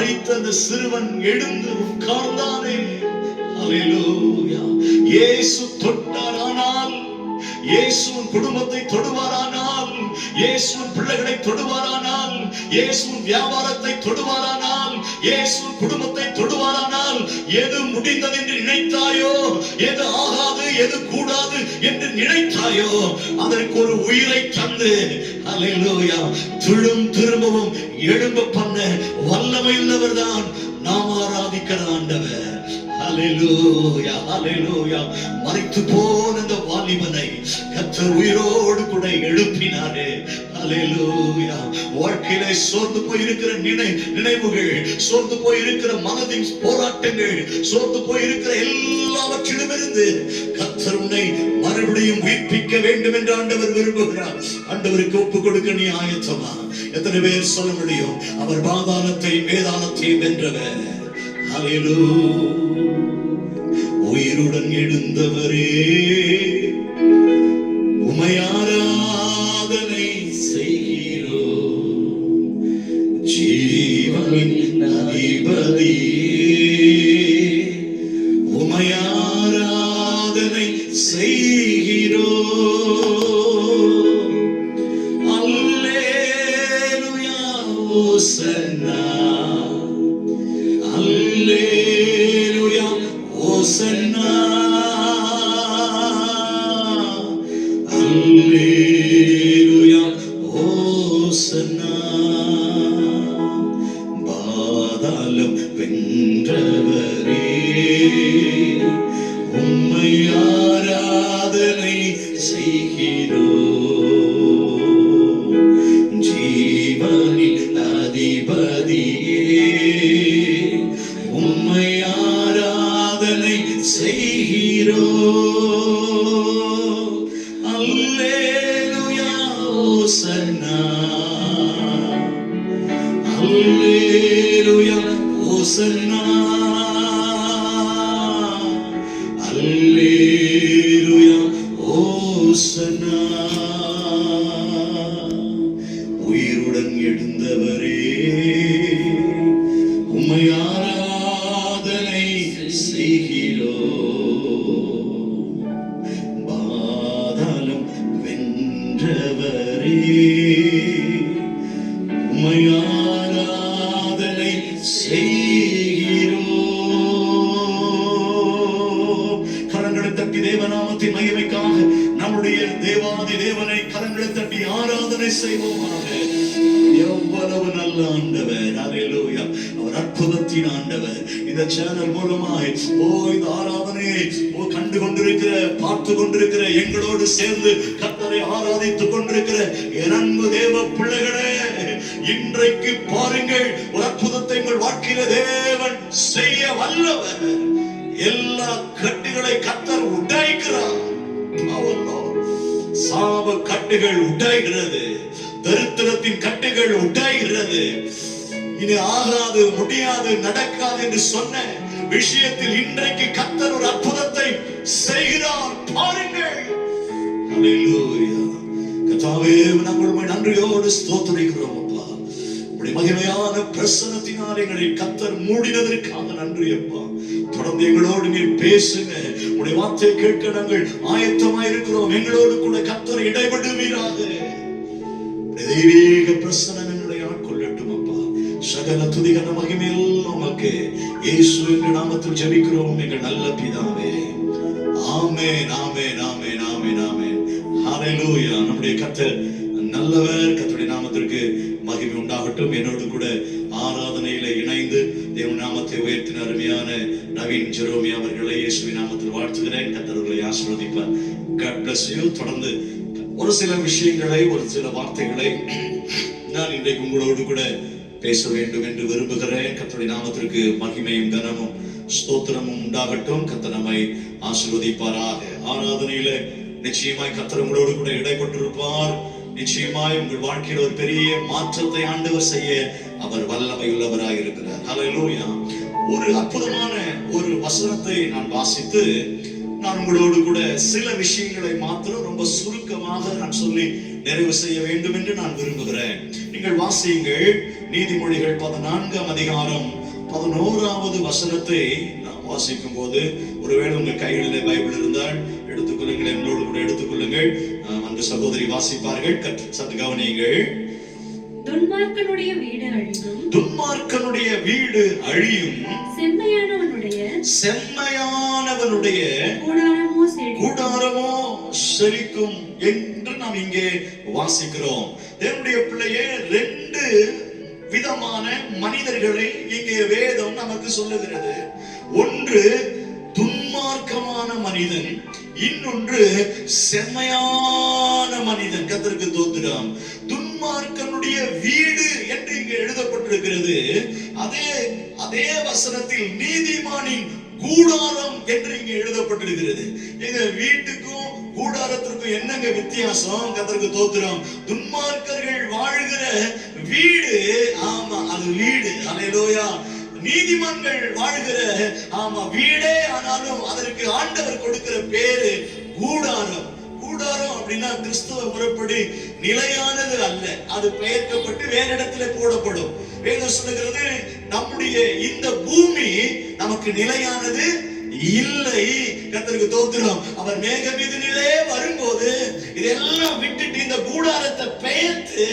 மரித்த அந்த சிறுவன் எழுந்து உட்கார்ந்தானே. அல்லேலூயா. இயேசு தொட்டாரானால், இயேசுவின் குடும்பத்தை தொடுவாரானால், இயேசுவின் பிள்ளைகளை தொடுவாரானால், இயேசுவின் வியாபாரத்தை தொடுவாரானால், இயேசுவின் குடும்பத்தை தொடுவாரானால், எது முடிந்தது என்று நினைத்தாயோ, எது ஆகாது எது கூடாது என்று நினைத்தாயோ, அதற்கு ஒரு உயிரை தந்து அல்லேலூயா திரும்பவும் எழும்ப பண்ண வல்லமை உள்ளவர் தான் நாம் ஆராதிக்கிற ஆண்டவர். அல்லேலூயா, அல்லேலூயா. மரித்து போன அந்த வாலிபனை கர்த்தர் உயிரோடு கூட எழுப்பினாரே. அல்லேலூயா. வாழ்க்கையிலே சோர்ந்து போயிருக்கிற நினைவுகள், சோர்ந்து போயிருக்கிற மனதின் போராட்டங்கள், சோர்ந்து போயிருக்கிற எல்லாவற்றிலுமிருந்து கர்த்தர் உன்னை மறுபடியும் உயிர்ப்பிக்க வேண்டும் என்று ஆண்டவர் விரும்புகிறார். ஆண்டவருக்கு ஒப்பு கொடுக்க நீ ஆயத்தமா? எத்தனை பேர் சொல்ல முடியும்? அவர் பாதாளத்தை வேதாளத்தை வென்றவர். அல்லேலூயா. உயிருடன் எழுந்தவரே உம்மை ஆராதனை செய்கிறோம். ஜீவனின் அதிபதியே உம்மை ஆராதனை செய்கிறோம். அல்லேலூயா ஓசன்னா, அல்லேலூயா ஓசன்னா, அல்லேலூயா ஓசன்னா. பாதாளம் வென்றவரே உம்மை ஆராதனை செய்கிறோம். ஜீவனின் அதிபதியே உம்மை ஆராதனை செய்கிறோம். அல்லேலூயா ஓசன்னா, அல்லேலூயா ஓசன்னா, அல்லேலூயா ஓசன்னா. உயிருடன் எழுந்தவரே உம்மை ஆராதனை செய்கிறோம். பாதாளம் வென்றவரே உம்மை ஆராதனை செய்கிறோம். கரங்களை தட்டி தேவநாமத்தின் மகிமைக்காக நம்முடைய தேவாதி தேவனை கரங்களை தட்டி ஆராதனை செய்வோமாக. எவ்வளவு நல்ல ஆண்டவர். அல்லேலூயா. அவர் அற்புதத்தின் ஆண்டவர். இந்த சேனல் மூலமாய் இந்த ஆராதனையை கண்டு கொண்டிருக்கிற, பார்த்து கொண்டிருக்கிற, எங்களோடு சேர்ந்து கர்த்தரை ஆராதித்துக் கொண்டிருக்கிற என் அன்பு தேவ பிள்ளைகளே, இன்றைக்கு பாருங்கள், ஒரு அற்புதத்தை உங்கள் வாழ்க்கையில தேவன் செய்ய வல்லவர். எல்லா கட்டுகளை கர்த்தர் உடைக்கிறார். சாப கட்டுகள் உடைகிறது, தரித்திரத்தின் கட்டுகள் உடைகிறது. இனி ஆகாது, முடியாது, நடக்காது என்று சொன்ன விஷயத்தில் இன்றைக்கு கர்த்தர் ஒரு அற்புதத்தை செய்கிறார். பாருங்கள். அல்லேலூயா. கர்த்தாவே, நாங்கள் நன்றியோடு ஸ்தோத்திரிக்கிறோம். அப்பா, உம்முடைய மகிமையான பிரசன்னத்தினால் எங்களை கர்த்தர் மூடினதற்காக நன்றி அப்பா. தொடர்ந்து எங்களோடு நீர் பேசுங்க. உம்முடைய வார்த்தையை கேட்க நாங்கள் ஆயத்தமாய் இருக்கிறோம். எங்களோடு கூட கர்த்தர் இடைபடுவீராக. தெய்வீக பிரசன்னம் எங்களை ஆட்கொள்ளட்டும் அப்பா. சகல துதிகன மகிமையெல்லாம் உமக்கு இயேசு என்ற நாமத்தில் ஜெபிக்கிறோம் எங்கள் நல்ல பிதாவே. ஆமென், ஆமென், ஆமென், ஆமென், ஆமென். ஹல்லேலூயா. நம்முடைய கர்த்தர் நல்லவர். கர்த்தருடைய நாமத்திற்கு மகிமை உண்டாகட்டும். என்னோடு கூட ஆராதனையில இணைந்து தேவ நாமத்தை உயர்த்தின அருமையான நவீன் ஜெரோமி அவர்களை இயேசுவின் நாமத்தில் வாழ்த்துகிறேன். கர்த்தர் அவர்களை ஆசீர்வதிப்பார். God bless you. தொடர்ந்து ஒரு சில விஷயங்களை, ஒரு சில வார்த்தைகளை நான் இன்றைக்கு உங்களோடு கூட பேச வேண்டும் என்று விரும்புகிறேன். கர்த்தருடைய நாமத்திற்கு மகிமையும் கனமும் ஸ்தோத்திரமும் உண்டாகட்டும். கர்த்தர் நம்மை ஆசீர்வதிப்பாராக. ஆராதனையில நிச்சயமாய் கர்த்தர் உங்களோடு கூட இடைப்பட்டிருப்பார். நிச்சயமாய் உங்கள் வாழ்க்கையில் ஒரு பெரிய மாற்றத்தை ஆண்டவர் செய்ய அவர் வல்லமை உள்ளவராக இருக்கிறார். ஹல்லேலூயா. ஒரு அற்புதமான ஒரு வசனத்தை நான் வாசித்து நான் உங்களோடு கூட சில விஷயங்களை மாத்திரம் ரொம்ப சுருக்கமாக நான் சொல்லி நிறைவு செய்ய வேண்டும் என்று நான் விரும்புகிறேன். நீங்கள் வாசியுங்கள். நீதிமொழிகள் 14ஆம் அதிகாரம் 11வது வசனத்தை நாம் வாசிக்கும் போது, ஒருவேளை உங்கள் கைகளிலே பைபிள் இருந்தால் எடுத்துக்கொள்ளுங்கள், என்னோடு கூட எடுத்துக்கொள்ளுங்கள். அந்த சகோதரி வாசிப்பார்கள், சற்று கவனியுங்கள். துன்மார்க்கனுடைய வீடு அழியும், துன்மார்க்கனுடைய வீடு அழியும், செம்மையானவனுடைய கூடாரமோ செழிக்கும் என்று நாம் இங்கே வாசிக்கிறோம். தேவனுடைய பிள்ளையே, 2 விதமான மனிதர்களை இங்கே வேதம் நமக்கு சொல்லுகிறது. ஒன்று துன்மார்க்கமான மனிதன், இன்னொன்று செம்மையான மனிதன். கர்த்தருக்கு ஸ்தோத்திரம். துன்மார்க்கனுடைய வீடு என்று இங்கே எழுதப்பட்டிருக்கிறது. அதே வசனத்தில் நீதிமானின் கூடாரம் என்று இங்கே எழுதப்பட்டிருக்கிறது. எங்க வீட்டுக்கும் கூடாரத்திற்கும் என்னங்க வித்தியாசம்? கர்த்தருக்கு ஸ்தோத்திரம். துன்மார்க்கர்கள் வாழ்கிற வீடு, ஆமா, அது வீடு. அல்லேலூயா. நீதிமான்கள் வாழ்கிற வீடே, ஆனாலும் அதற்கு ஆண்டவர் கொடுக்கிற பேரு கூடாரம். கூடாரம் அப்படின்னா கிறிஸ்துவ முறைப்படி நிலையானது அல்ல, அது பெயர்க்கப்பட்டு வேற இடத்துல போடப்படும். வேதம் சொல்லுகிறது, நம்முடைய இந்த பூமி நமக்கு நிலையானது இல்லை. கர்த்தருக்கு ஸ்தோத்திரம். அவர் மேக மீதினிலே வரும்போது இதெல்லாம் விட்டுட்டு இந்த கூடாரத்தை பெயர்த்து,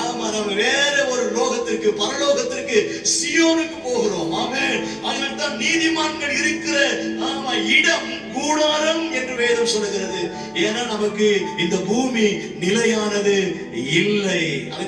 ஆமா, நம்ம வேற ஒரு லோகத்திற்கு, பரலோகத்திற்கு, சியோனுக்கு போகிறோம். ஆமென். அதனால்தான் நீதிமான்கள் இருக்கிற இடம் கூடாரம் என்று வேதம் சொல்லுகிறது. ஏன்னா நமக்கு இந்த பூமி நிலையானது இல்லை.